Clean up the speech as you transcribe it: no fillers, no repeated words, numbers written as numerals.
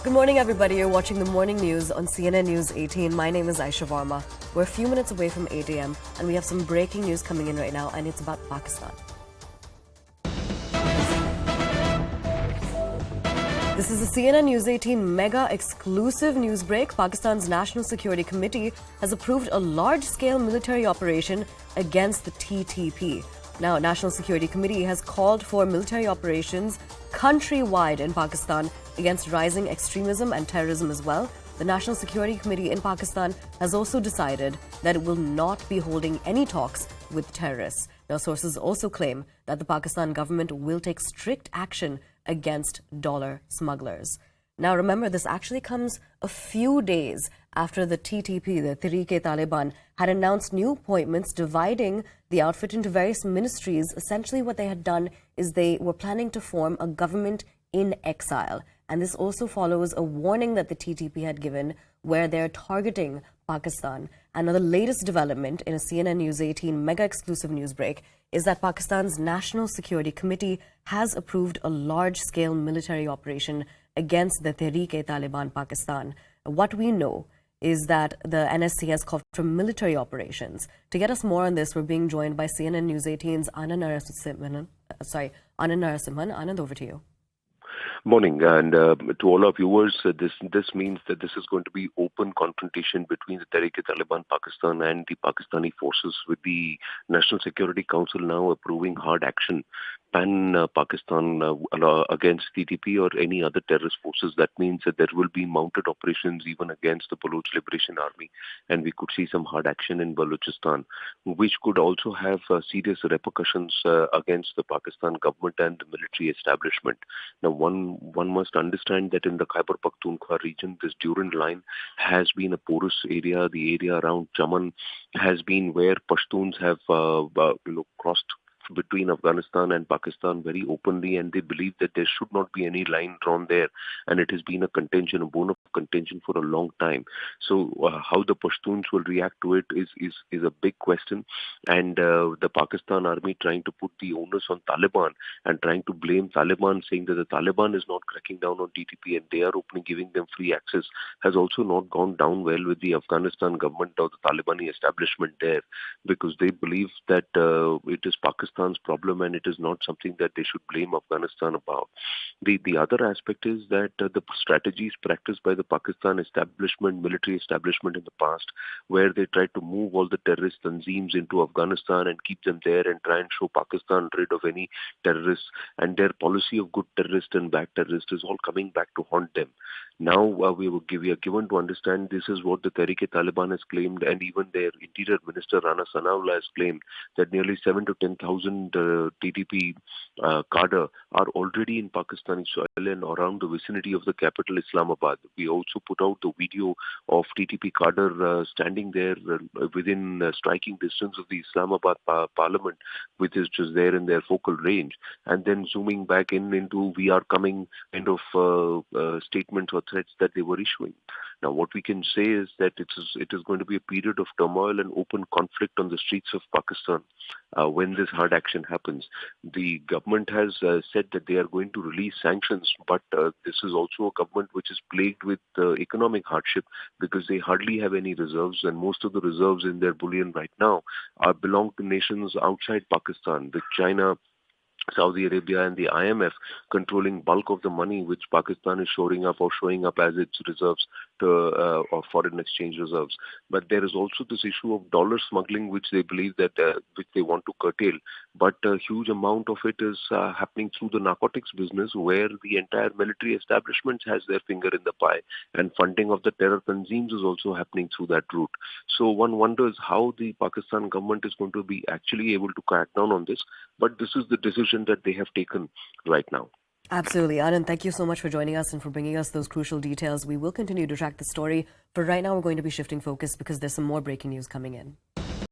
Good morning, everybody. You're watching the morning news on CNN News 18. My name is Aisha Varma. We're a few minutes away from 8 a.m. and we have some breaking news coming in right now, and it's about Pakistan. This is the CNN News 18 mega exclusive news break. Pakistan's National Security Committee has approved a large-scale military operation against the TTP. Now, National Security Committee has called for military operations countrywide in Pakistan against rising extremism and terrorism as well. The National Security Committee in Pakistan has also decided that it will not be holding any talks with terrorists. Now, sources also claim that the Pakistan government will take strict action against dollar smugglers. Now, remember, this actually comes a few days after the TTP, the Tehreek-e-Taliban, had announced new appointments dividing the outfit into various ministries. Essentially, what they had done is they were planning to form a government in exile. And this also follows a warning that the TTP had given where they're targeting Pakistan. And the latest development in a CNN News 18 mega exclusive news break is that Pakistan's National Security Committee has approved a large-scale military operation against the Tehreek-e-Taliban Pakistan. What we know is that the NSC has called for military operations. To get us more on this, we're being joined by CNN News 18's Anand Narasimhan. Anand, over to you. Morning, and to all our viewers, this means that this is going to be open confrontation between the Tehreek-e-Taliban Pakistan and the Pakistani forces, with the National Security Council now approving hard action pan-Pakistan against TTP or any other terrorist forces. That means that there will be mounted operations even against the Baloch Liberation Army, and we could see some hard action in Balochistan, which could also have serious repercussions against the Pakistan government and the military establishment. Now, one must understand that in the Khyber Pakhtunkhwa region, this Durand line has been a porous area. The area around Chaman has been where Pashtuns have crossed between Afghanistan and Pakistan very openly, and they believe that there should not be any line drawn there, and it has been a bone of contention for a long time. So how the Pashtuns will react to it is a big question, and the Pakistan army trying to put the onus on Taliban and trying to blame Taliban, saying that the Taliban is not cracking down on TTP and they are giving them free access, has also not gone down well with the Afghanistan government or the Talibani establishment there, because they believe that it is Pakistan's problem and it is not something that they should blame Afghanistan about. The other aspect is that the strategies practiced by the Pakistan establishment, military establishment in the past, where they tried to move all the terrorist tanzeems into Afghanistan and keep them there and try and show Pakistan rid of any terrorists, and their policy of good terrorist and bad terrorist is all coming back to haunt them. Now we are given to understand this is what the Tehreek-e-Taliban has claimed, and even their Interior Minister Rana Sanaullah has claimed that nearly 7,000 to 10,000 TTP cadre are already in Pakistani soil and around the vicinity of the capital Islamabad. We also put out the video of TTP cadre standing there within striking distance of the Islamabad Parliament, which is just there in their focal range, and then zooming back into "we are coming" kind of statements or threats that they were issuing. Now, what we can say is that it is going to be a period of turmoil and open conflict on the streets of Pakistan when this hard action happens. The government has said that they are going to release sanctions, but this is also a government which is plagued with economic hardship because they hardly have any reserves, and most of the reserves in their bullion right now belong to nations outside Pakistan, with China, Saudi Arabia and the IMF controlling bulk of the money which Pakistan is showing up as its reserves or foreign exchange reserves. But there is also this issue of dollar smuggling, which they believe that which they want to curtail. But a huge amount of it is happening through the narcotics business, where the entire military establishment has their finger in the pie, and funding of the terror tanzeems is also happening through that route. So one wonders how the Pakistan government is going to be actually able to crack down on this. But this is the decision that they have taken right now. Absolutely. Anand, thank you so much for joining us and for bringing us those crucial details. We will continue to track the story. For right now, we're going to be shifting focus because there's some more breaking news coming in.